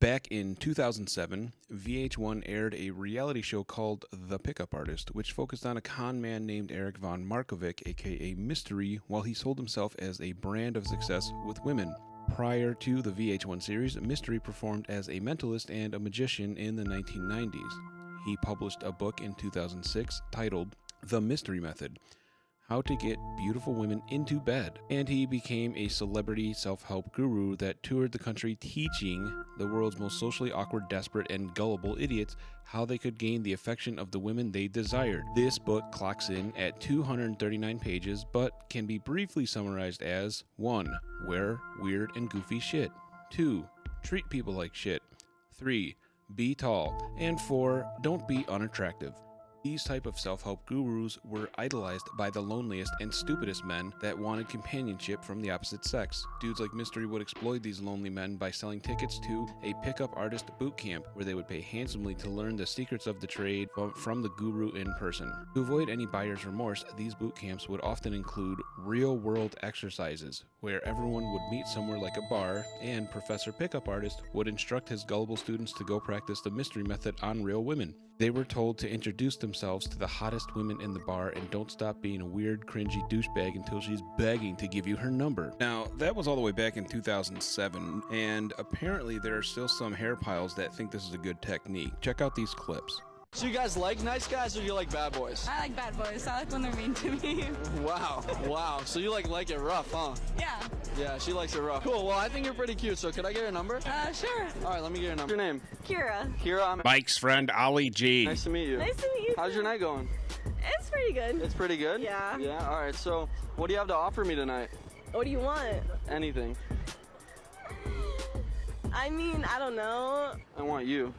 Back in 2007, VH1 aired a reality show called The Pickup Artist, which focused on a con man named Eric von Markovic, aka Mystery, while he sold himself as a brand of success with women. Prior to the VH1 series, Mystery performed as a mentalist and a magician in the 1990s. He published a book in 2006 titled The Mystery Method: How to Get Beautiful Women into Bed. And he became a celebrity self-help guru that toured the country teaching the world's most socially awkward, desperate, and gullible idiots how they could gain the affection of the women they desired. This book clocks in at 239 pages, but can be briefly summarized as 1. Wear weird and goofy shit. 2. Treat people like shit. 3. Be tall. And 4. Don't be unattractive. These type of self-help gurus were idolized by the loneliest and stupidest men that wanted companionship from the opposite sex. Dudes like Mystery would exploit these lonely men by selling tickets to a pickup artist boot camp where they would pay handsomely to learn the secrets of the trade from the guru in person. To avoid any buyer's remorse, these boot camps would often include real-world exercises where everyone would meet somewhere like a bar, and Professor Pickup Artist would instruct his gullible students to go practice the mystery method on real women. They were told to introduce themselves to the hottest women in the bar and don't stop being a weird, cringy douchebag until she's begging to give you her number. Now, that was all the way back in 2007, and apparently there are still some hair piles that think this is a good technique. Check out these clips. So you guys like nice guys or you like bad boys? I like bad boys. I like when they're mean to me. Wow, wow. So you like it rough, huh? Yeah. Yeah, she likes it rough. Cool, well I think you're pretty cute, so could I get your number? Sure. Alright, let me get your number. What's your name? Kira. Kira, I'm Mike's friend, Ollie G. Nice to meet you. Nice to meet you. How's your night going? It's pretty good. It's pretty good? Yeah. Yeah, alright, so what do you have to offer me tonight? What do you want? Anything. I mean, I don't know. I want you.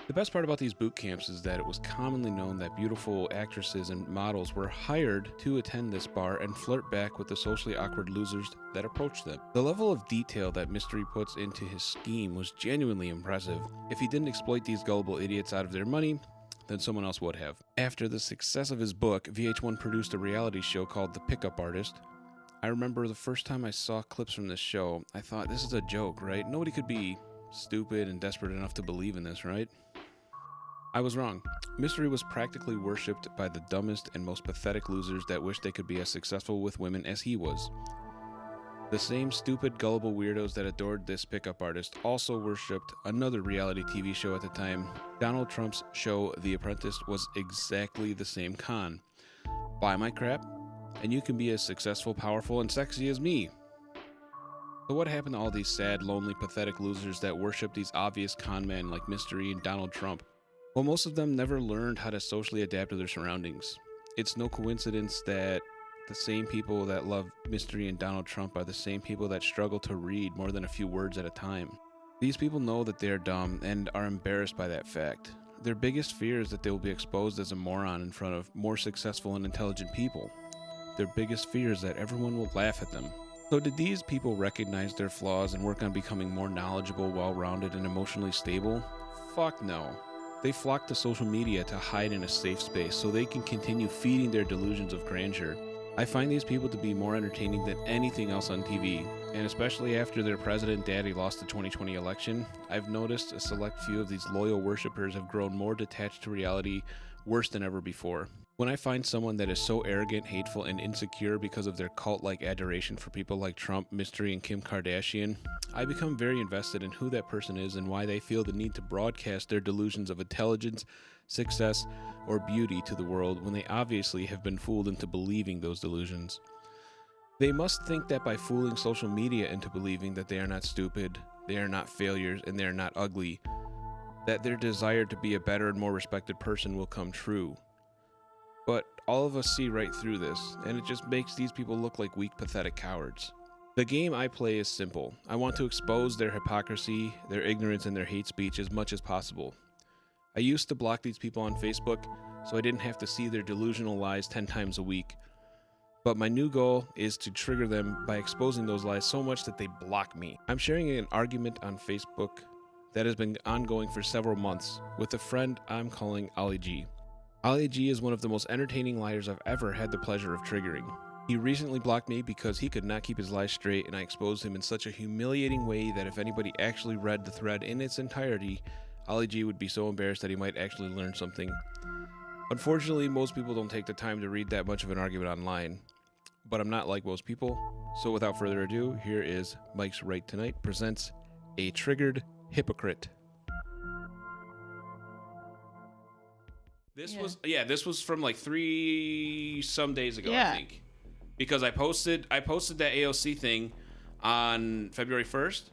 The best part about these boot camps is that it was commonly known that beautiful actresses and models were hired to attend this bar and flirt back with the socially awkward losers that approached them. The level of detail that Mystery puts into his scheme was genuinely impressive. If he didn't exploit these gullible idiots out of their money, then someone else would have. After the success of his book, VH1 produced a reality show called The Pickup Artist. I remember the first time I saw clips from this show, I thought, this is a joke, right? Nobody could be stupid and desperate enough to believe in this, right? I was wrong. Mystery was practically worshipped by the dumbest and most pathetic losers that wished they could be as successful with women as he was. The same stupid, gullible weirdos that adored this pickup artist also worshipped another reality TV show at the time. Donald Trump's show, The Apprentice, was exactly the same con. Buy my crap, and you can be as successful, powerful, and sexy as me. So what happened to all these sad, lonely, pathetic losers that worship these obvious con men like Mystery and Donald Trump? Well, most of them never learned how to socially adapt to their surroundings. It's no coincidence that the same people that love Mystery and Donald Trump are the same people that struggle to read more than a few words at a time. These people know that they're dumb and are embarrassed by that fact. Their biggest fear is that they will be exposed as a moron in front of more successful and intelligent people. Their biggest fear is that everyone will laugh at them. So did these people recognize their flaws and work on becoming more knowledgeable, well-rounded, and emotionally stable? Fuck no. They flock to social media to hide in a safe space so they can continue feeding their delusions of grandeur. I find these people to be more entertaining than anything else on TV, and especially after their president daddy lost the 2020 election, I've noticed a select few of these loyal worshippers have grown more detached to reality, worse than ever before. When I find someone that is so arrogant, hateful, and insecure because of their cult-like adoration for people like Trump, Mystery, and Kim Kardashian, I become very invested in who that person is and why they feel the need to broadcast their delusions of intelligence, success, or beauty to the world when they obviously have been fooled into believing those delusions. They must think that by fooling social media into believing that they are not stupid, they are not failures, and they are not ugly, that their desire to be a better and more respected person will come true. But all of us see right through this, and it just makes these people look like weak, pathetic cowards. The game I play is simple. I want to expose their hypocrisy, their ignorance, and their hate speech as much as possible. I used to block these people on Facebook, so I didn't have to see their delusional lies 10 times a week. But my new goal is to trigger them by exposing those lies so much that they block me. I'm sharing an argument on Facebook that has been ongoing for several months with a friend I'm calling Ollie G. Ollie G is one of the most entertaining liars I've ever had the pleasure of triggering. He recently blocked me because he could not keep his lies straight, and I exposed him in such a humiliating way that if anybody actually read the thread in its entirety, Ollie G would be so embarrassed that he might actually learn something. Unfortunately, most people don't take the time to read that much of an argument online, but I'm not like most people. So without further ado, here is Mike's Right Tonight presents A Triggered Hypocrite. This was from like 3 some days ago, I think. Because I posted that AOC thing on February 1st.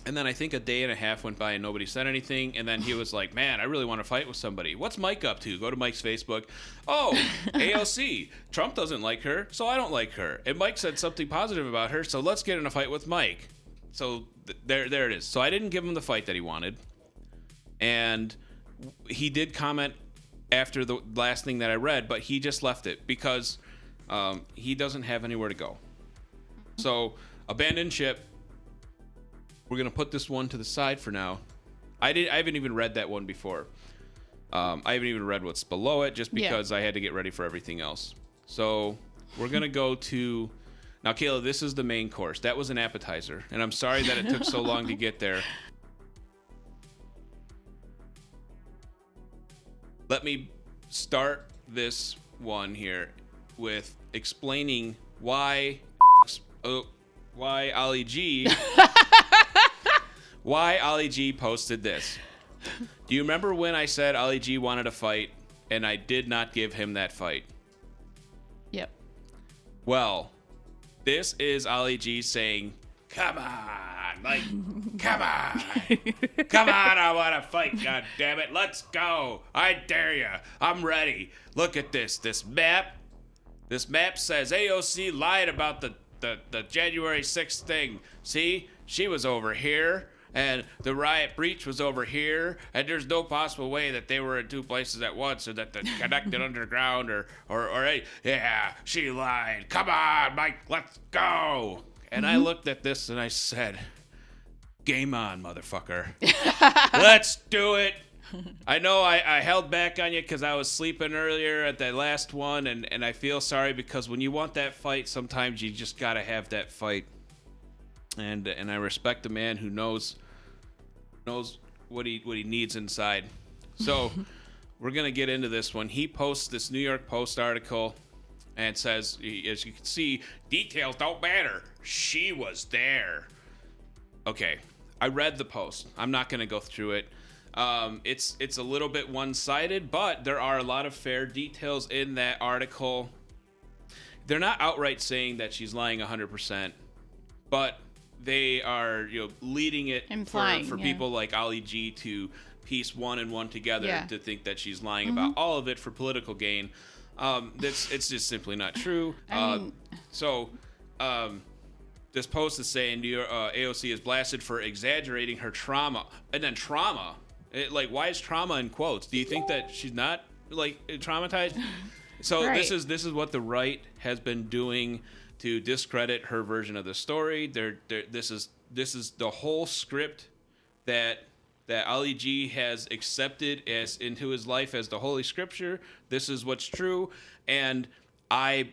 And then I think a day and a half went by and nobody said anything. And then he was like, man, I really want to fight with somebody. What's Mike up to? Go to Mike's Facebook. Oh, AOC. Trump doesn't like her, so I don't like her. And Mike said something positive about her, so let's get in a fight with Mike. So there it is. So I didn't give him the fight that he wanted. And he did comment after the last thing that I read, but he just left it because he doesn't have anywhere to go. So abandon ship. We're gonna put this one to the side for now. I haven't even read that one before. I haven't even read what's below it just because I had to get ready for everything else. So we're gonna go to now, Kayla. This is the main course. That was an appetizer, and I'm sorry that it took so long to get there. Let me start this one here with explaining why Ollie G why Ollie G posted this. Do you remember when I said Ollie G wanted a fight and I did not give him that fight? Yep. Well, this is Ollie G saying, come on, like, come on, I want to fight, god damn it, let's go, I dare ya, I'm ready, look at this map says AOC lied about the January 6th thing, see, she was over here, and the riot breach was over here, and there's no possible way that they were in 2 places at once, or that they're connected underground, or yeah, she lied, come on, Mike, let's go. And I looked at this and I said, game on, motherfucker. Let's do it. I know I held back on you because I was sleeping earlier at that last one, and I feel sorry because when you want that fight, sometimes you just got to have that fight. And I respect the man who knows what he needs inside. So we're going to get into this one. He posts this New York Post article and says, as you can see, details don't matter. She was there. Okay, I read the post. I'm not going to go through it. It's a little bit one-sided, but there are a lot of fair details in that article. They're not outright saying that she's lying 100%, but they are, leading it for people like Ollie G to piece one and one together to think that she's lying about all of it for political gain. It's just simply not true. This post is saying AOC is blasted for exaggerating her trauma, and then trauma. Why is trauma in quotes? Do you think that she's not traumatized? So this is what the right has been doing to discredit her version of the story. This is the whole script that Ali G has accepted as into his life as the Holy Scripture. This is what's true, and I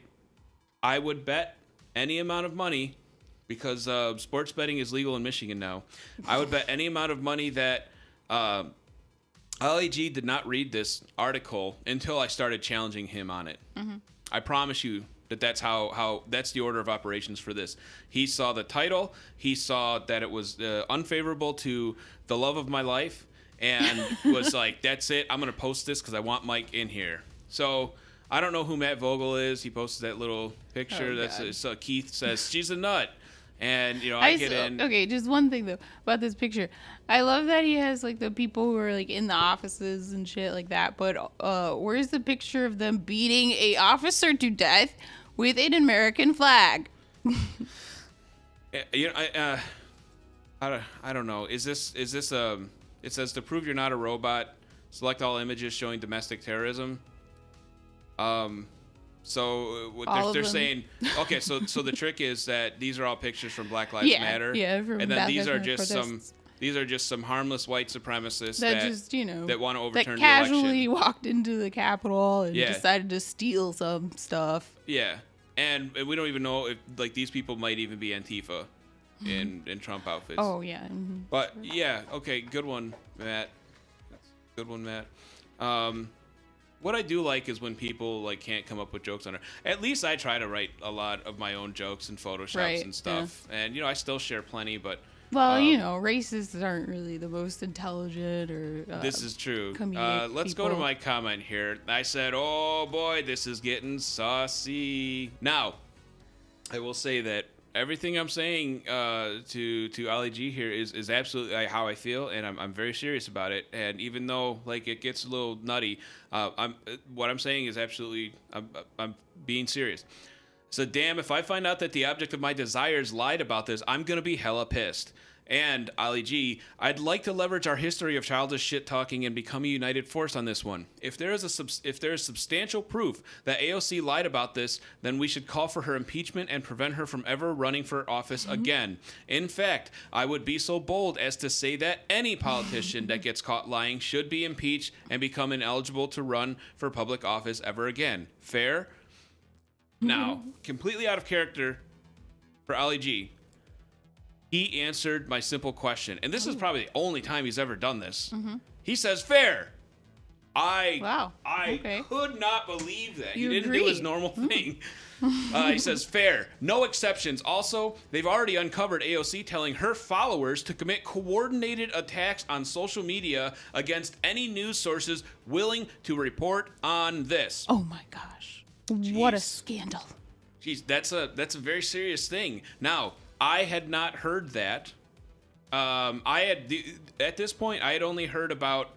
would bet any amount of money, because sports betting is legal in Michigan now. I would bet any amount of money that Ali G did not read this article until I started challenging him on it. I promise you that's how that's the order of operations for this. He saw the title, he saw that it was unfavorable to the love of my life, and was like, that's it, I'm gonna post this because I want Mike in here. So I don't know who Matt Vogel is. He posted that little picture so Keith says she's a nut, and I get in. Okay, just one thing though about this picture. I love that he has the people who are in the offices and shit like that, but where's the picture of them beating a officer to death with an American flag? I don't know. Is this it says to prove you're not a robot, select all images showing domestic terrorism. So what they're saying, okay, so the trick is that these are all pictures from Black Lives Matter, and then these are just some harmless white supremacists that want to overturn the election. That casually walked into the Capitol and decided to steal some stuff. Yeah, And we don't even know if like these people might even be Antifa in Trump outfits. Oh yeah. Mm-hmm. But yeah, okay, good one, Matt. Good one, Matt. What I do like is when people like can't come up with jokes on it. At least I try to write a lot of my own jokes and photoshops and stuff. Yeah. And I still share plenty, but well, racists aren't really the most intelligent or this is true. Let's people. go to my comment here. I said, "Oh boy, this is getting saucy." Now, I will say that everything I'm saying to Ali G here is absolutely how I feel, and I'm very serious about it. And even though like it gets a little nutty, what I'm saying is absolutely I'm being serious. So damn, if I find out that the object of my desires lied about this, I'm gonna be hella pissed. And Ali G, I'd like to leverage our history of childish shit talking and become a united force on this one. If there is substantial proof that AOC lied about this, then we should call for her impeachment and prevent her from ever running for office again. In fact, I would be so bold as to say that any politician that gets caught lying should be impeached and become ineligible to run for public office ever again. Fair? Now, completely out of character for Ali G, he answered my simple question. And this is probably the only time he's ever done this. He says, fair. I could not believe that. He didn't do his normal thing. He says, fair. No exceptions. Also, they've already uncovered AOC telling her followers to commit coordinated attacks on social media against any news sources willing to report on this. Oh my gosh. Jeez. What a scandal. Jeez, that's a very serious thing. Now, I had not heard that. At this point, I had only heard about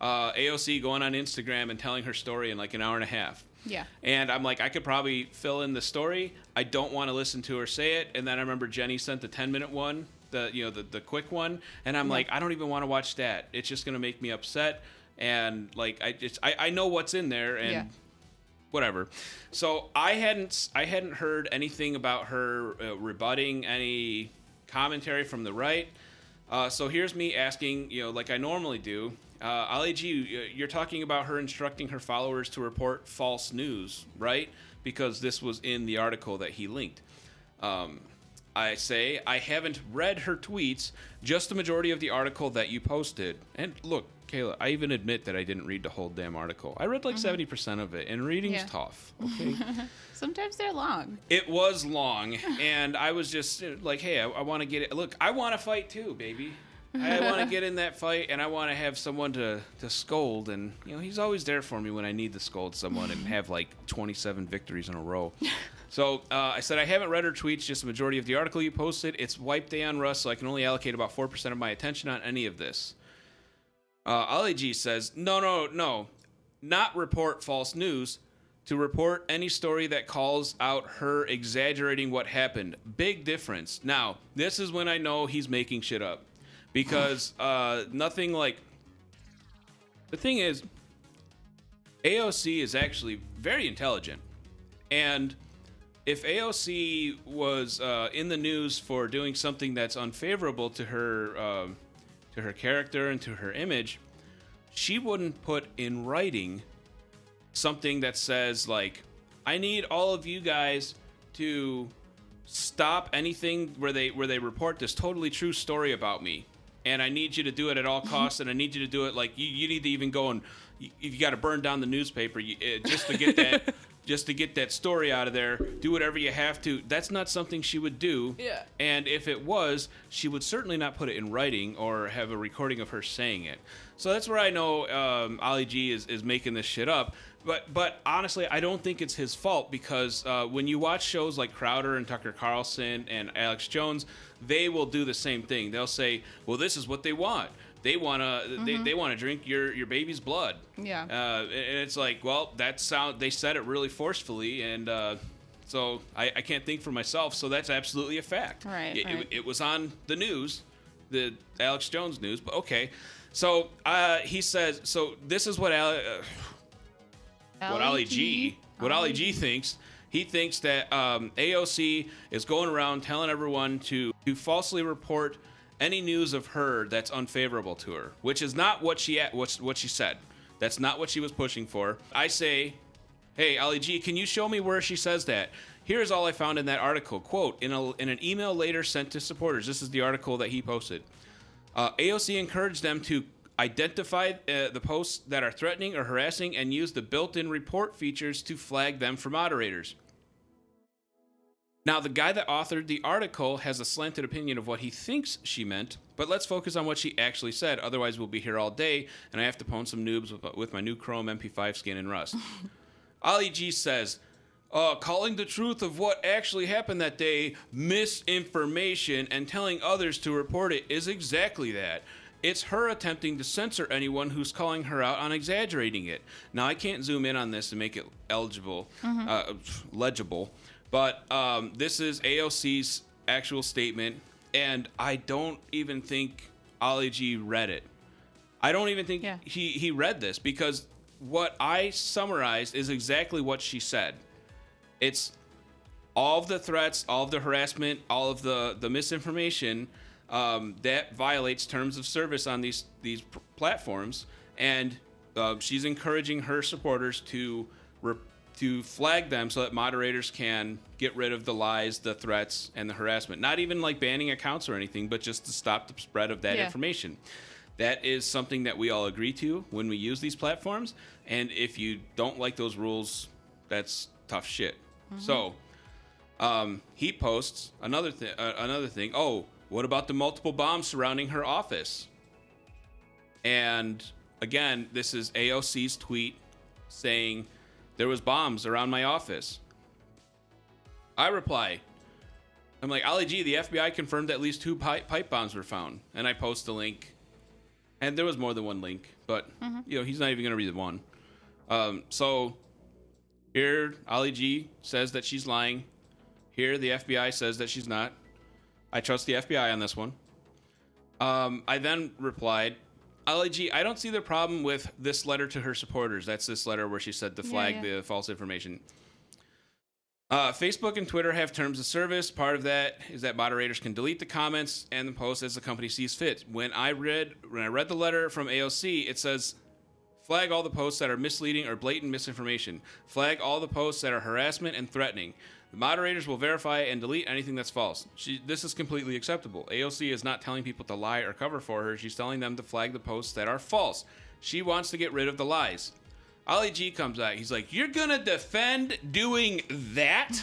AOC going on Instagram and telling her story in like an hour and a half. Yeah. And I'm like, I could probably fill in the story. I don't want to listen to her say it. And then I remember Jenny sent the 10-minute one, the quick one, and I'm like, I don't even want to watch that. It's just gonna make me upset. And like, I know what's in there, and whatever. So I hadn't heard anything about her rebutting any commentary from the right. So here's me asking, like I normally do, Ali G, you're talking about her instructing her followers to report false news, right? Because this was in the article that he linked. I say, I haven't read her tweets, just the majority of the article that you posted. And look, Kayla, I even admit that I didn't read the whole damn article. I read like 70% of it, and reading's tough. Okay. Sometimes they're long. It was long, and I was just like, hey, I want to get it. Look, I want to fight too, baby. I want to get in that fight, and I want to have someone to scold. And, he's always there for me when I need to scold someone and have like 27 victories in a row. So I said, I haven't read her tweets, just the majority of the article you posted. It's wipe day on Russ, so I can only allocate about 4% of my attention on any of this. Ali G says, no, not report false news, to report any story that calls out her exaggerating what happened. Big difference. Now, this is when I know he's making shit up, because nothing like... The thing is, AOC is actually very intelligent, and if AOC was in the news for doing something that's unfavorable to her character and to her image, she wouldn't put in writing something that says like, I need all of you guys to stop anything where they report this totally true story about me, and I need you to do it at all costs, and I need you to do it like you need to even go and you got to burn down the newspaper just to get that just to get that story out of there. Do whatever you have to. That's not something she would do. Yeah. And if it was, she would certainly not put it in writing or have a recording of her saying it. So that's where I know Ali G is making this shit up. But honestly, I don't think it's his fault, because when you watch shows like Crowder and Tucker Carlson and Alex Jones, they will do the same thing. They'll say, well, this is what they want. They wanna they wanna drink your baby's blood. Yeah. And it's like, well, they said it really forcefully, and so I can't think for myself. So that's absolutely a fact. Right. It was on the news, the Alex Jones news. But okay. So he says. So this is what Ali G thinks. He thinks that AOC is going around telling everyone to falsely report any news of her that's unfavorable to her, which is not what she said. That's not what she was pushing for. I say, hey, Ali G, can you show me where she says that? Here's all I found in that article. Quote, in an email later sent to supporters, this is the article that he posted. AOC encouraged them to identify the posts that are threatening or harassing and use the built-in report features to flag them for moderators. Now, the guy that authored the article has a slanted opinion of what he thinks she meant, but let's focus on what she actually said. Otherwise, we'll be here all day, and I have to pwn some noobs with my new Chrome MP5 skin in Rust. Ali G says, calling the truth of what actually happened that day misinformation and telling others to report it is exactly that. It's her attempting to censor anyone who's calling her out on exaggerating it. Now, I can't zoom in on this and make it legible, but this is AOC's actual statement, and I don't even think Ali G read it. I don't even think he read this, because what I summarized is exactly what she said. It's all of the threats, all of the harassment, all of the misinformation that violates terms of service on these platforms, and she's encouraging her supporters to flag them so that moderators can get rid of the lies, the threats, and the harassment. Not even like banning accounts or anything, but just to stop the spread of that information. That is something that we all agree to when we use these platforms, and if you don't like those rules, that's tough shit. So he posts another thing. Oh, what about the multiple bombs surrounding her office? And again, this is AOC's tweet saying there was bombs around my office. I reply, I'm like, Ali G, the FBI confirmed that at least 2 pipe bombs were found. And I post the link. And there was more than one link, but he's not even going to read the one. So here, Ali G says that she's lying. Here, the FBI says that she's not. I trust the FBI on this one. I then replied, Ali G, I don't see the problem with this letter to her supporters. That's this letter where she said to flag the false information. Facebook and Twitter have terms of service. Part of that is that moderators can delete the comments and the posts as the company sees fit. When I read the letter from AOC, it says, flag all the posts that are misleading or blatant misinformation. Flag all the posts that are harassment and threatening. The moderators will verify and delete anything that's false. This is completely acceptable. AOC is not telling people to lie or cover for her. She's telling them to flag the posts that are false. She wants to get rid of the lies. Ali G comes out. He's like, you're going to defend doing that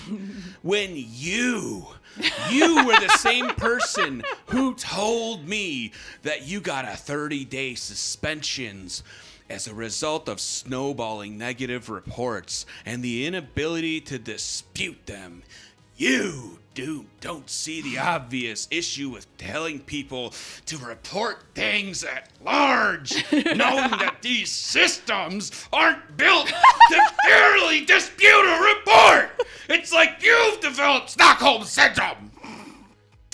when you were the same person who told me that you got a 30-day suspensions as a result of snowballing negative reports and the inability to dispute them. You don't see the obvious issue with telling people to report things at large, knowing that these systems aren't built to fairly dispute a report. It's like you've developed Stockholm Syndrome.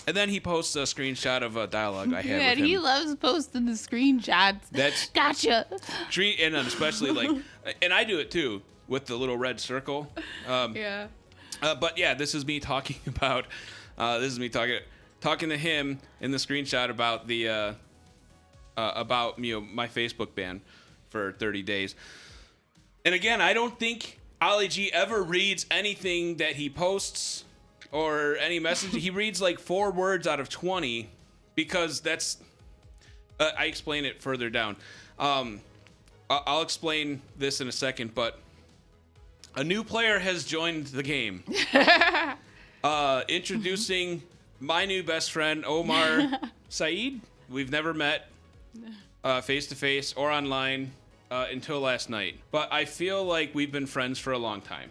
And then he posts a screenshot of a dialogue I had with him. He loves posting the screenshots. That's gotcha. And especially and I do it too with the little red circle. But yeah, this is me talking about. Talking to him in the screenshot about the about my Facebook ban for 30 days. And again, I don't think Ali G ever reads anything that he posts or any message. He reads like 4 words out of 20 because that's. I explain it further down. I'll explain this in a second, but. A new player has joined the game. Introducing my new best friend, Omar Saeed. We've never met face-to-face or online until last night. But I feel like we've been friends for a long time.